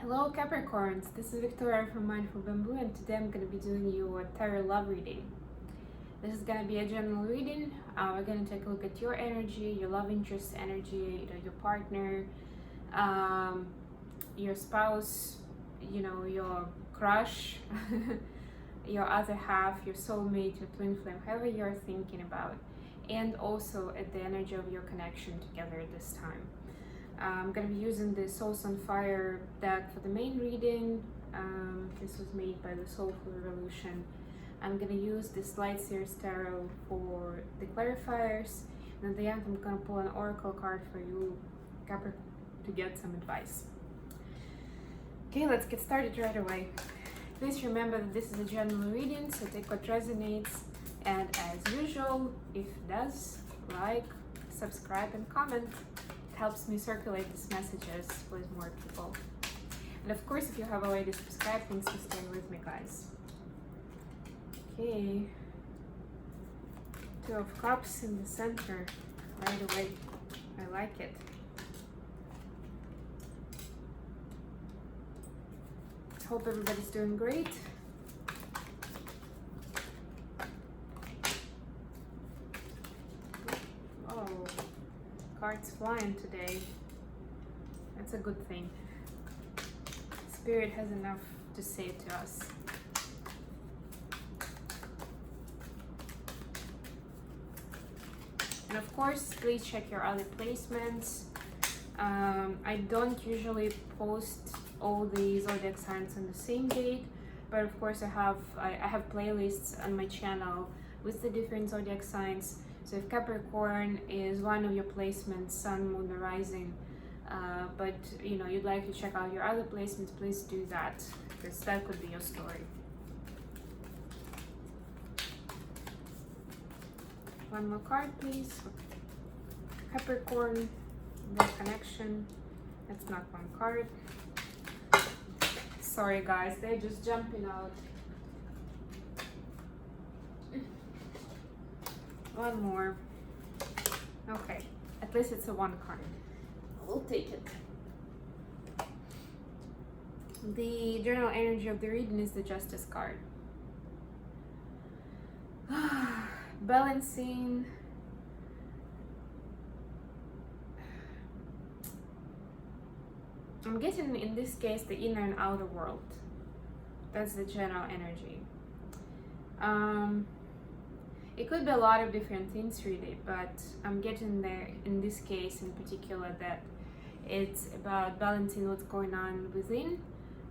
Hello Capricorns, this is Victoria from Mindful Bamboo, and today I'm going to be doing you a tarot love reading. This is going to be a general reading. We're going to take a look at your energy, your love interest energy, your partner, your spouse, your crush, your other half, your soulmate, your twin flame, whoever you're thinking about, and also at the energy of your connection together at this time. I'm going to be using the Souls on Fire deck for the main reading. This was made by the Soulful Revolution. I'm going to use this Light Series Tarot for the clarifiers. And at the end, I'm going to pull an oracle card for you, Capricorn, to get some advice. Okay, let's get started right away. Please remember that this is a general reading, so take what resonates. And as usual, if it does, like, subscribe, and comment. Helps me circulate these messages with more people. And of course, if you have already subscribed, thanks for staying with me, guys. Okay, Two of Cups in the center right away. I like it. Hope everybody's doing great. Oh, cards flying today. That's a good thing. Spirit has enough to say to us. And of course, please check your other placements. I don't usually post all the zodiac signs on the same date, but of course I have playlists on my channel with the different zodiac signs. So if Capricorn is one of your placements, Sun, Moon, or Rising, but you'd like to check out your other placements, please do that, because that could be your story. One more card, please. Capricorn, the connection. That's not one card. Sorry guys, they're just jumping out. One more. Okay, at least it's a one card. We'll take it. The general energy of the reading is the Justice card. Balancing. I'm getting in this case the inner and outer world. That's the general energy. It could be a lot of different things really, but I'm getting there in this case in particular that it's about balancing what's going on within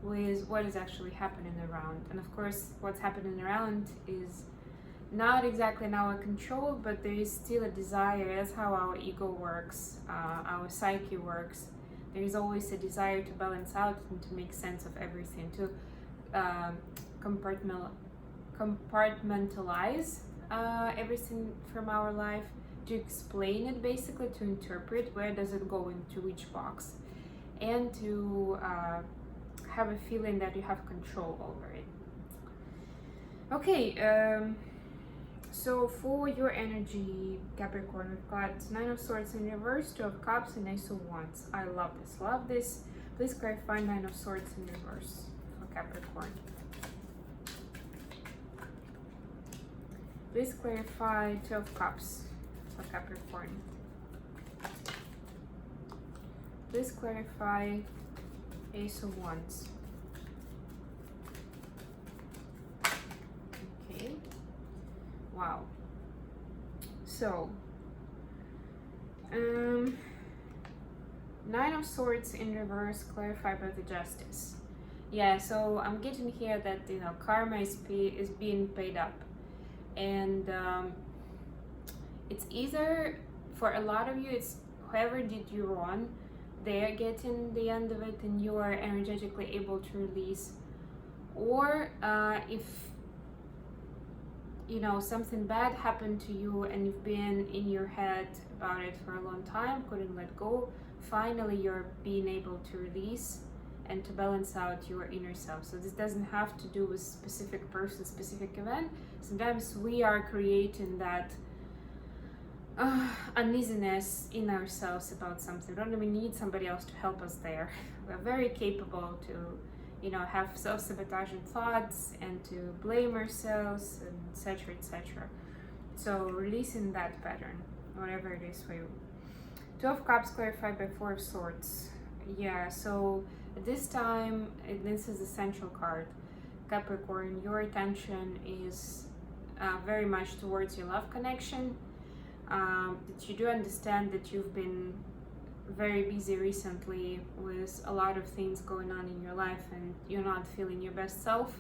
with what is actually happening around. And of course, what's happening around is not exactly in our control, but there is still a desire. That's how our ego works, our psyche works. There is always a desire to balance out and to make sense of everything, to compartmentalize everything from our life, to explain it, basically to interpret where does it go into which box, and to have a feeling that you have control over it. Okay, so for your energy, Capricorn, we've got Nine of Swords in reverse, Two of Cups, and Ace of Wands. I love this, love this. Please clarify Nine of Swords in reverse for Capricorn. Please clarify Two of Cups for Capricorn. Please clarify Ace of Wands. Okay. Wow. So, Nine of Swords in reverse, clarified by the Justice. Yeah, so I'm getting here that karma is being paid up. And it's either, for a lot of you, it's whoever did you wrong, they're getting the end of it and you are energetically able to release, or if something bad happened to you and you've been in your head about it for a long time, couldn't let go, finally you're being able to release and to balance out your inner self. So this doesn't have to do with specific person, specific event. Sometimes we are creating that uneasiness in ourselves about something. We don't even need somebody else to help us there. We're very capable to, have self-sabotaging thoughts and to blame ourselves, and etc., etc. So releasing that pattern, whatever it is for you. Two of Cups clarified by Four of Swords. Yeah, so at this time, this is the central card. Capricorn, your attention is very much towards your love connection. That you do understand that you've been very busy recently with a lot of things going on in your life, and you're not feeling your best self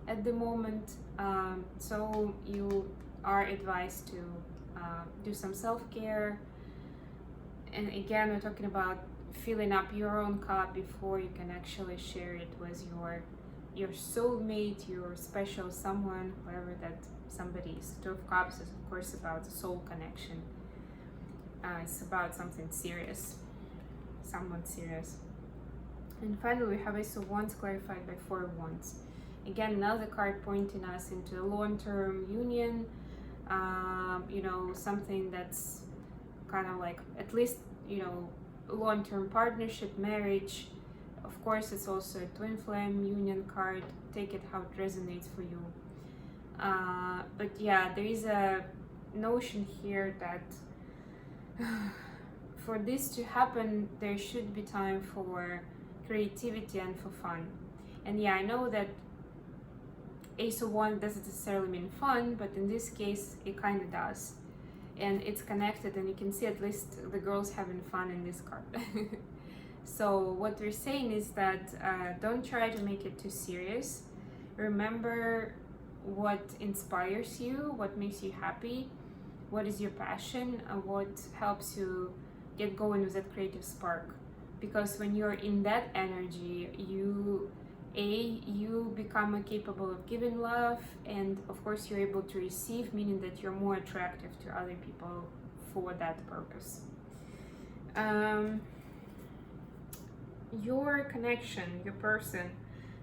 at the moment. So you are advised to do some self-care. And again, we're talking about filling up your own cup before you can actually share it with your soulmate, your special someone, whoever that somebody is. Two of Cups is of course about the soul connection. It's about something serious, somewhat serious. And finally we have Ace of Wands clarified by Four of Wands. Again, another card pointing us into a long-term union, something that's kind of like, at least, long-term partnership, marriage. Of course, it's also a twin flame union card. Take it how it resonates for you. But yeah, there is a notion here that for this to happen, there should be time for creativity and for fun. And yeah, I know that Ace of Wands doesn't necessarily mean fun, but in this case, it kind of does. And it's connected, and you can see at least the girls having fun in this card. So what we're saying is that don't try to make it too serious. Remember what inspires you, what makes you happy, what is your passion, and what helps you get going with that creative spark. Because when you're in that energy, you become more capable of giving love, and of course you're able to receive, meaning that you're more attractive to other people for that purpose. Your connection, your person,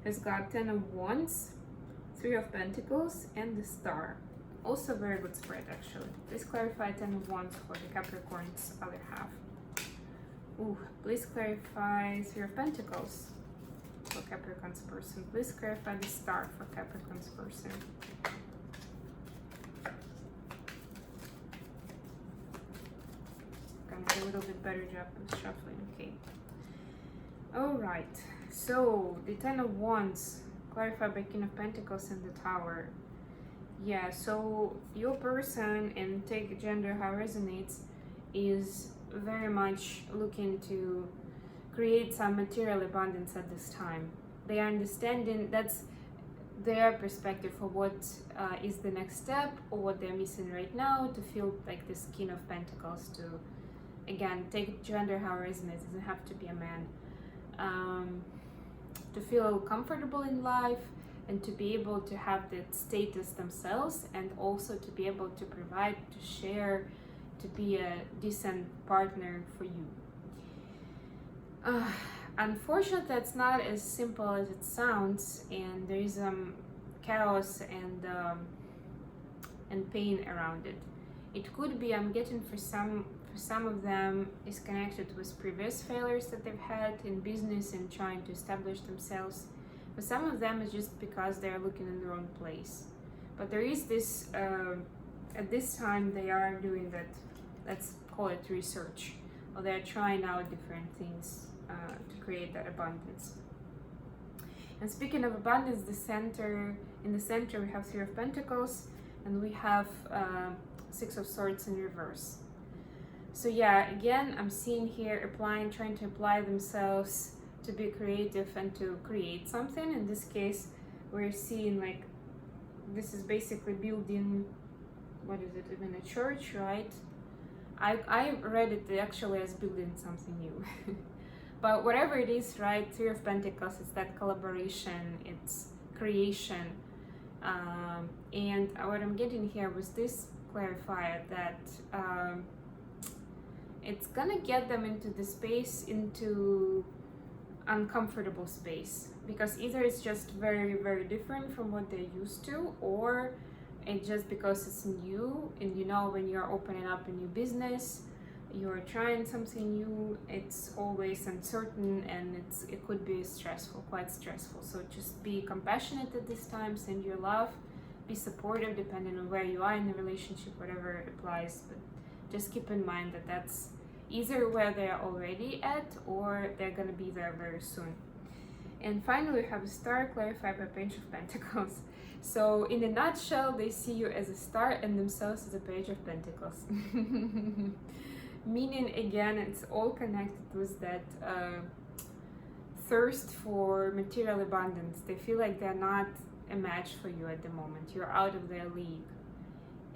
has got 10 of Wands, 3 of Pentacles, and the Star. Also very good spread, actually. Please clarify 10 of Wands for the Capricorn's other half. Ooh, please clarify 3 of Pentacles for Capricorn's person. Please clarify the Star for Capricorn's person. Gonna do a little bit better job of shuffling. Okay. Alright, so the 10 of Wands clarified by King of Pentacles and the Tower. Yeah, so your person, and take gender how it resonates, is very much looking to create some material abundance at this time. They are understanding, that's their perspective for what is the next step, or what they're missing right now to feel like this King of Pentacles. To, again, take gender how it resonates, it doesn't have to be a man. To feel comfortable in life, and to be able to have that status themselves, and also to be able to provide, to share, to be a decent partner for you. Unfortunately, that's not as simple as it sounds, and there is chaos and pain around it. It could be, I'm getting for some of them, is connected with previous failures that they've had in business and trying to establish themselves. For some of them, it's just because they're looking in the wrong place. But there is this, at this time, they are doing that, let's call it research, or they're trying out different things to create that abundance. And speaking of abundance, in the center we have 3 of Pentacles, and we have 6 of Swords in reverse. So yeah, again, I'm seeing here trying to apply themselves to be creative and to create something. In this case, we're seeing like, this is basically building, what is it, even a church, right? I read it actually as building something new. But whatever it is, right, 3 of Pentacles, it's that collaboration, it's creation. And what I'm getting here was this clarifier that it's gonna get them into the space, into uncomfortable space, because either it's just very, very different from what they're used to, or It's just because it's new, and you know, when you're opening up a new business, you're trying something new, it's always uncertain, and it could be stressful, quite stressful. So just be compassionate at this time, send your love, be supportive depending on where you are in the relationship, whatever applies. But just keep in mind that that's either where they're already at or they're gonna be there very soon. And finally, we have a star clarified by Page of Pentacles. So in a nutshell, they see you as a star and themselves as a Page of Pentacles. Meaning, again, it's all connected with that thirst for material abundance. They feel like they're not a match for you at the moment. You're out of their league.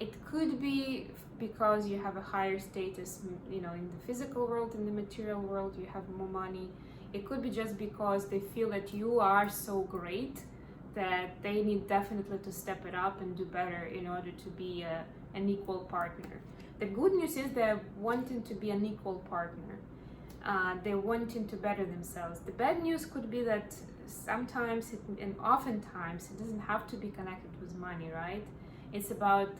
It could be because you have a higher status, you know, in the physical world, in the material world, you have more money. It could be just because they feel that you are so great that they need definitely to step it up and do better in order to be an equal partner. The good news is they're wanting to be an equal partner. They're wanting to better themselves. The bad news could be that sometimes and oftentimes it doesn't have to be connected with money, right? It's about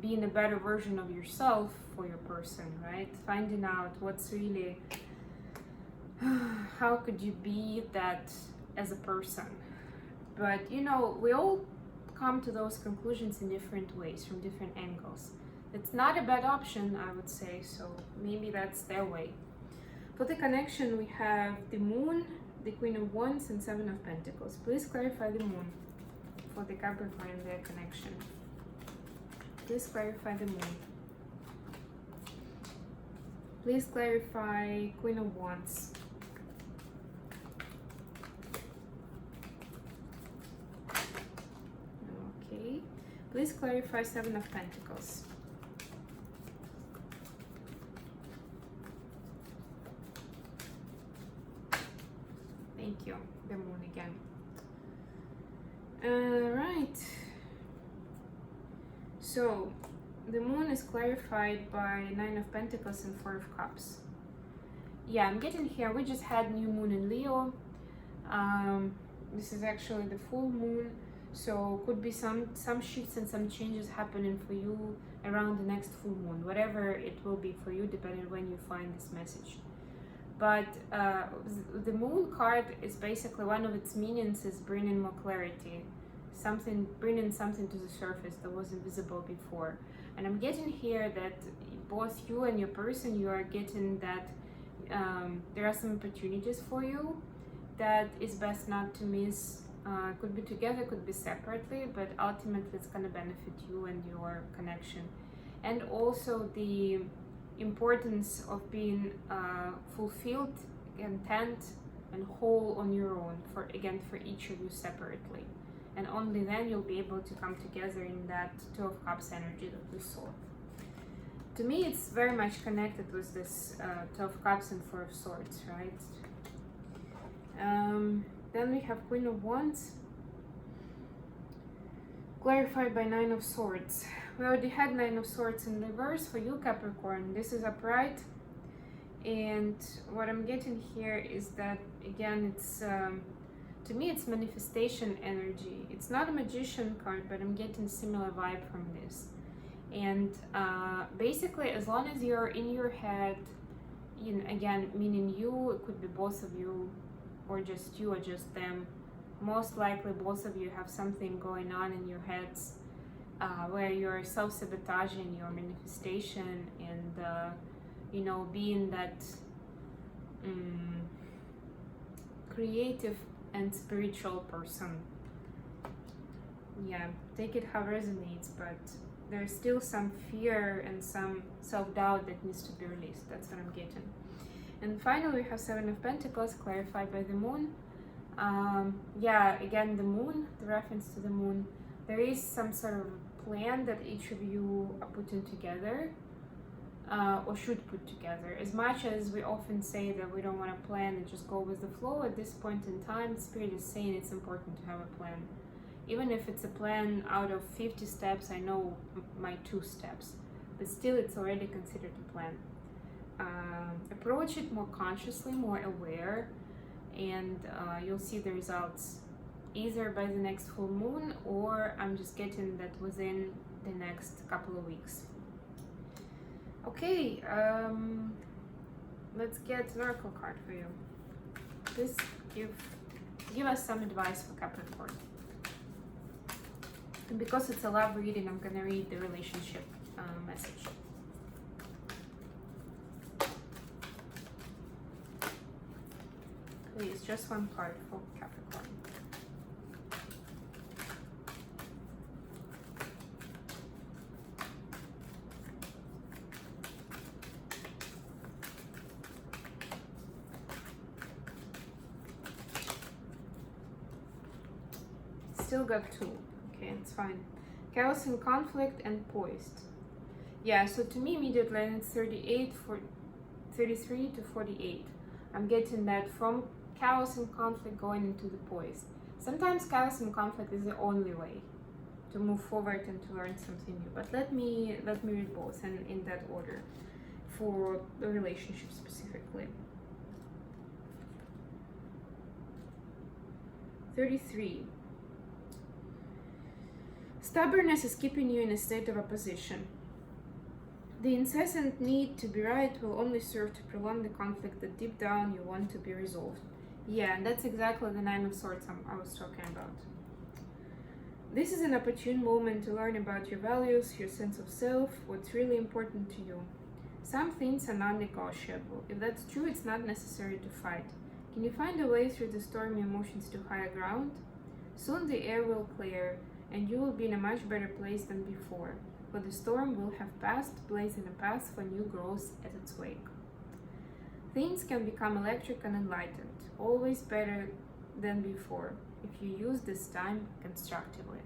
being a better version of yourself for your person, right? Finding out what's really, how could you be that as a person? But you know, we all come to those conclusions in different ways, from different angles. It's not a bad option, I would say, so maybe that's their way. For the connection, we have the Moon, the Queen of Wands, and Seven of Pentacles. Please clarify the Moon for the Capricorn and their connection. Please clarify the Moon. Please clarify Queen of Wands. Okay. Please clarify Seven of Pentacles. Thank you. The Moon again. Right. So, the Moon is clarified by Nine of Pentacles and Four of Cups. Yeah, I'm getting here. We just had new Moon in Leo. This is actually the full Moon. So could be some shifts and some changes happening for you around the next full moon, whatever it will be for you, depending on when you find this message. But the Moon card is basically, one of its meanings is bringing more clarity, bringing something to the surface that wasn't visible before. And I'm getting here that both you and your person, you are getting that there are some opportunities for you that is best not to miss. Could be together, could be separately, but ultimately it's going to benefit you and your connection. And also the importance of being fulfilled, content, and whole on your own, for each of you separately. And only then you'll be able to come together in that Two of Cups energy that we saw. To me, it's very much connected with this Two of Cups and Four of Swords, right? Then we have Queen of Wands, clarified by Nine of Swords. We already had Nine of Swords in reverse for you, Capricorn. This is upright. And what I'm getting here is that, again, it's, to me, it's manifestation energy. It's not a magician card, but I'm getting similar vibe from this. And basically, as long as you're in your head, you know, again, meaning you, it could be both of you, or just you or just them. Most likely both of you have something going on in your heads where you're self-sabotaging your manifestation and you know, being that creative and spiritual person. Yeah, take it how it resonates, but there's still some fear and some self-doubt that needs to be released. That's what I'm getting. And finally, we have Seven of Pentacles, clarified by the Moon. Yeah, again, the Moon, the reference to the Moon. There is some sort of plan that each of you are putting together, or should put together. As much as we often say that we don't want to plan and just go with the flow, at this point in time, Spirit is saying it's important to have a plan. Even if it's a plan out of 50 steps, I know my 2 steps, but still it's already considered a plan. Approach it more consciously, more aware, and you'll see the results either by the next full moon, or I'm just getting that within the next couple of weeks. Okay, let's get an oracle card for you. Please give us some advice for Capricorn. And because it's a love reading, I'm gonna read the relationship message. Please, just one card for Capricorn. Still got two. Okay, it's fine. Chaos and conflict and poised. Yeah, so to me immediately it's 33 to 48. I'm getting that from chaos and conflict going into the poised. Sometimes chaos and conflict is the only way to move forward and to learn something new. But let me read both and in that order for the relationship specifically. 33. Stubbornness is keeping you in a state of opposition. The incessant need to be right will only serve to prolong the conflict that deep down you want to be resolved. Yeah, and that's exactly the Nine of Swords I was talking about. This is an opportune moment to learn about your values, your sense of self, what's really important to you. Some things are non-negotiable. If that's true, it's not necessary to fight. Can you find a way through the stormy emotions to higher ground? Soon the air will clear, and you will be in a much better place than before, for the storm will have passed, blazing a path for new growth at its wake. Things can become electric and enlightened, always better than before, if you use this time constructively.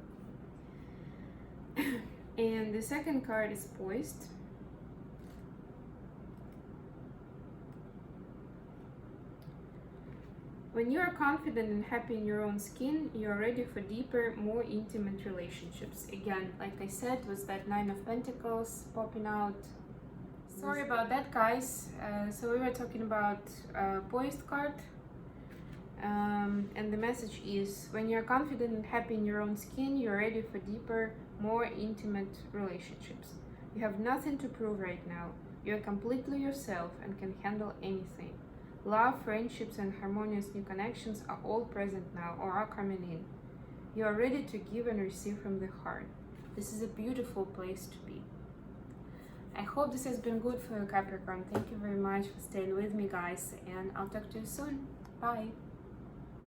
And the second card is poised. When you are confident and happy in your own skin, you are ready for deeper, more intimate relationships. Again, like I said, was that Nine of Pentacles popping out. Sorry about that, guys. So we were talking about poised card. And the message is, when you're confident and happy in your own skin, you're ready for deeper, more intimate relationships. You have nothing to prove right now. You're completely yourself and can handle anything. Love, friendships, and harmonious new connections are all present now or are coming in. You are ready to give and receive from the heart. This is a beautiful place to be. I hope this has been good for you, Capricorn. Thank you very much for staying with me, guys, and I'll talk to you soon. Bye.